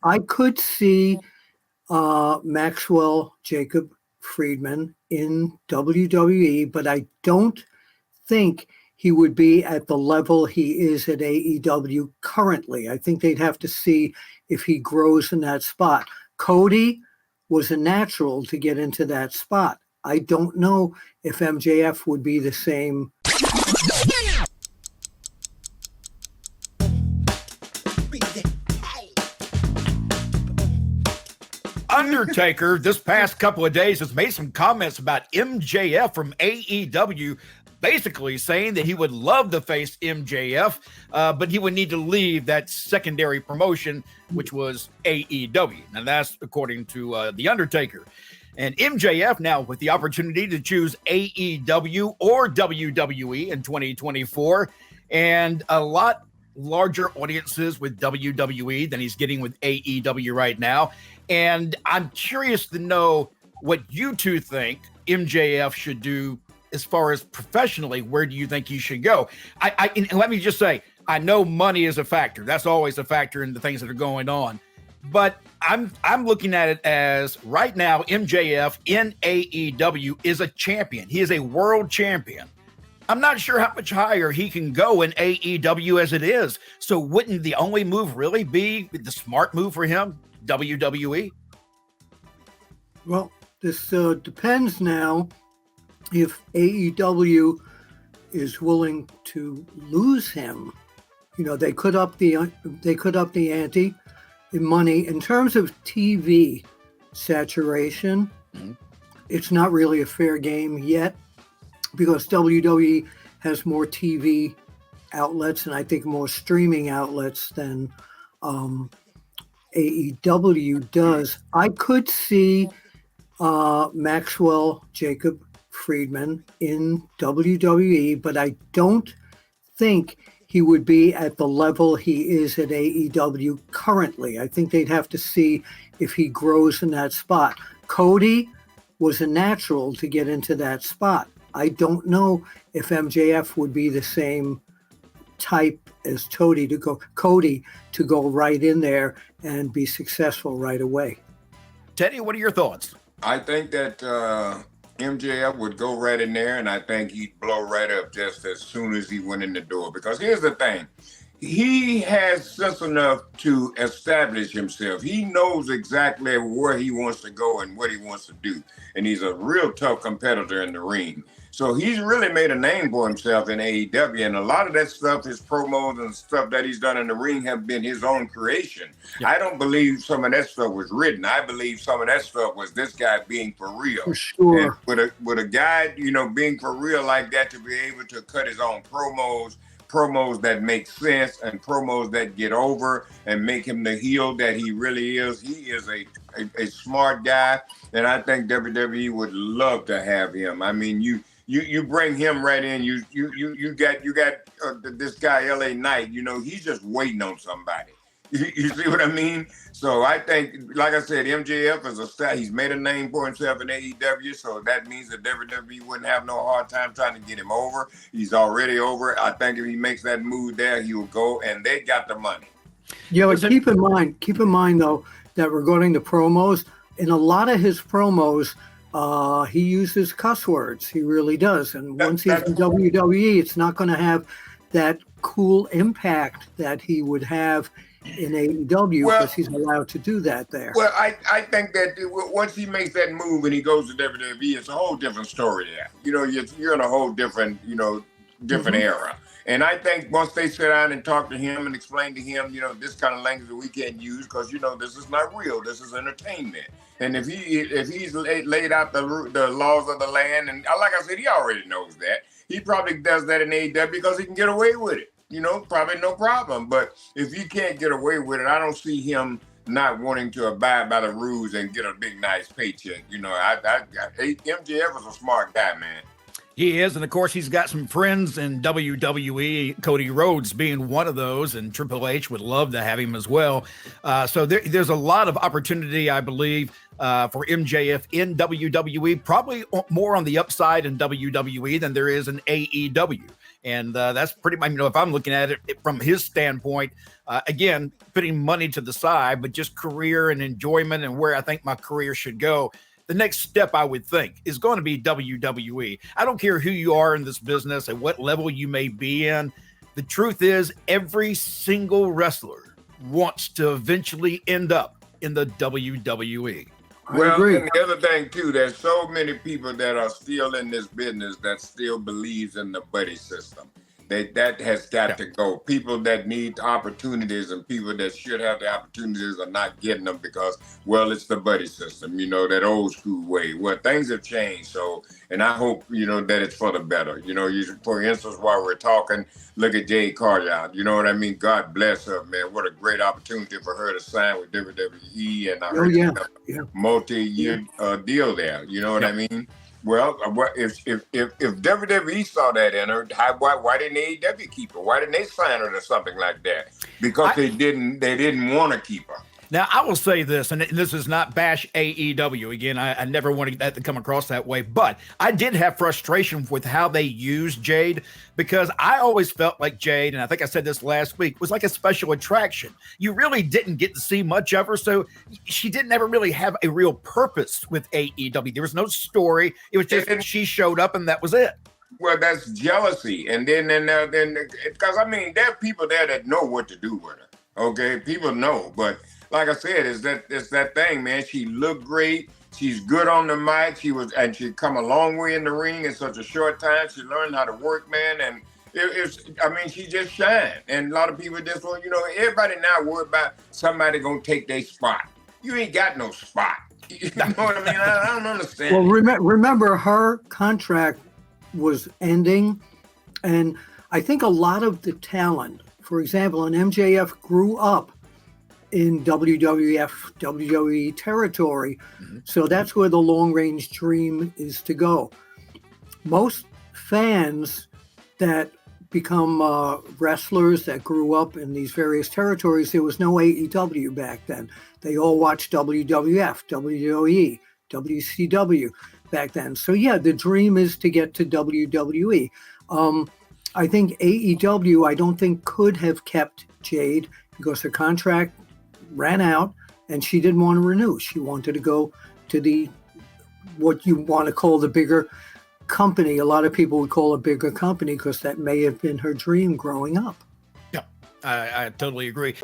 I could see Maxwell Jacob Friedman in WWE, but I don't think he would be at the level he is at AEW currently. I think they'd have to see if he grows in that spot. Cody was a natural to get into that spot. I don't know if MJF would be the same. Undertaker this past couple of days has made some comments about MJF from AEW, basically saying that he would love to face MJF, but he would need to leave that secondary promotion, which was AEW. Now that's according to The Undertaker. And MJF now with the opportunity to choose AEW or WWE in 2024, and a lot larger audiences with WWE than he's getting with AEW right now. And I'm curious to know what you two think MJF should do as far as professionally. Where do you think he should go? And let me just say, I know money is a factor. That's always a factor in the things that are going on. But I'm looking at it as right now, MJF in AEW is a champion. He is a world champion. I'm not sure how much higher he can go in AEW as it is. So wouldn't the only move really be the smart move for him, WWE? Well, this depends now if AEW is willing to lose him. You know, they could up the ante in money. In terms of TV saturation, it's not really a fair game yet, because WWE has more TV outlets and I think more streaming outlets than AEW does. I could see Maxwell Jacob Friedman in WWE, but I don't think he would be at the level he is at AEW currently. I think they'd have to see if he grows in that spot. Cody was a natural to get into that spot. I don't know if MJF would be the same type as Cody to go right in there and be successful right away. Teddy, what are your thoughts? I think that MJF would go right in there, and I think he'd blow right up just as soon as he went in the door. Because here's the thing. He has sense enough to establish himself. He knows exactly where he wants to go and what he wants to do. And he's a real tough competitor in the ring. So he's really made a name for himself in AEW. And a lot of that stuff, his promos and stuff that he's done in the ring have been his own creation. Yeah. I don't believe some of that stuff was written. I believe some of that stuff was this guy being for real. For sure. And with a guy, you know, being for real like that, to be able to cut his own promos that make sense and promos that get over and make him the heel that he really is. He is a smart guy, and I think WWE would love to have him. I mean, you bring him right in. You got this guy LA Knight. You know, he's just waiting on somebody. You see what I mean? So I think, like I said, MJF is a star. He's made a name for himself in AEW, so that means that WWE wouldn't have no hard time trying to get him over. He's already over. I think if he makes that move there, he will go, and they got the money. Yeah, but keep in mind though that regarding the promos, in a lot of his promos, he uses cuss words. He really does. And once he's in WWE, it's not going to have that cool impact that he would have in AEW, because he's allowed to do that there. Well, I think that once he makes that move and he goes to WWE, it's a whole different story there. You know, you're in a whole different, era. And I think once they sit down and talk to him and explain to him, this kind of language that we can't use because, this is not real. This is entertainment. And if he's laid out the laws of the land, and like I said, he already knows that. He probably does that in AEW because he can get away with it. Probably no problem. But if he can't get away with it, I don't see him not wanting to abide by the rules and get a big, nice paycheck. MJF is a smart guy, man. He is, and of course, he's got some friends in WWE, Cody Rhodes being one of those, and Triple H would love to have him as well. So there's a lot of opportunity, I believe, for MJF in WWE, probably more on the upside in WWE than there is in AEW. And that's pretty much, if I'm looking at it from his standpoint, again, putting money to the side, but just career and enjoyment and where I think my career should go. The next step, I would think, is going to be WWE. I don't care who you are in this business and what level you may be in. The truth is, every single wrestler wants to eventually end up in the WWE. Well, and the other thing, too, there's so many people that are still in this business that still believes in the buddy system. That has got to go. People that need opportunities and people that should have the opportunities are not getting them because, well, it's the buddy system, that old school way. Well, things have changed. So, and I hope, that it's for the better. For instance, while we're talking, look at Jade Cargill. You know what I mean? God bless her, man. What a great opportunity for her to sign with WWE. And I heard multi-year deal there. You know what I mean? Well, if WWE saw that in her, why didn't AEW keep her? Why didn't they sign her to something like that? Because they didn't want to keep her. Now, I will say this, and this is not bash AEW. Again, I never wanted that to come across that way, but I did have frustration with how they used Jade because I always felt like Jade, and I think I said this last week, was like a special attraction. You really didn't get to see much of her, so she didn't ever really have a real purpose with AEW. There was no story. It was just she showed up, and that was it. Well, that's jealousy. And then because, there are people there that know what to do with her. Okay, people know, but like I said, it's that thing, man. She looked great. She's good on the mic. She come a long way in the ring in such a short time. She learned how to work, man. And she just shined. And a lot of people just, everybody now worried about somebody gonna take their spot. You ain't got no spot. You know what I mean? I don't understand. Well, remember her contract was ending, and I think a lot of the talent, for example, an MJF grew up in WWF, WWE territory. Mm-hmm. So that's where the long-range dream is to go. Most fans that become wrestlers that grew up in these various territories, there was no AEW back then. They all watched WWF, WWE, WCW back then. So yeah, the dream is to get to WWE. I think AEW, I don't think could have kept Jade because her contract ran out and she didn't want to renew. She wanted to go to what you want to call the bigger company. A lot of people would call a bigger company because that may have been her dream growing up. Yeah, I totally agree.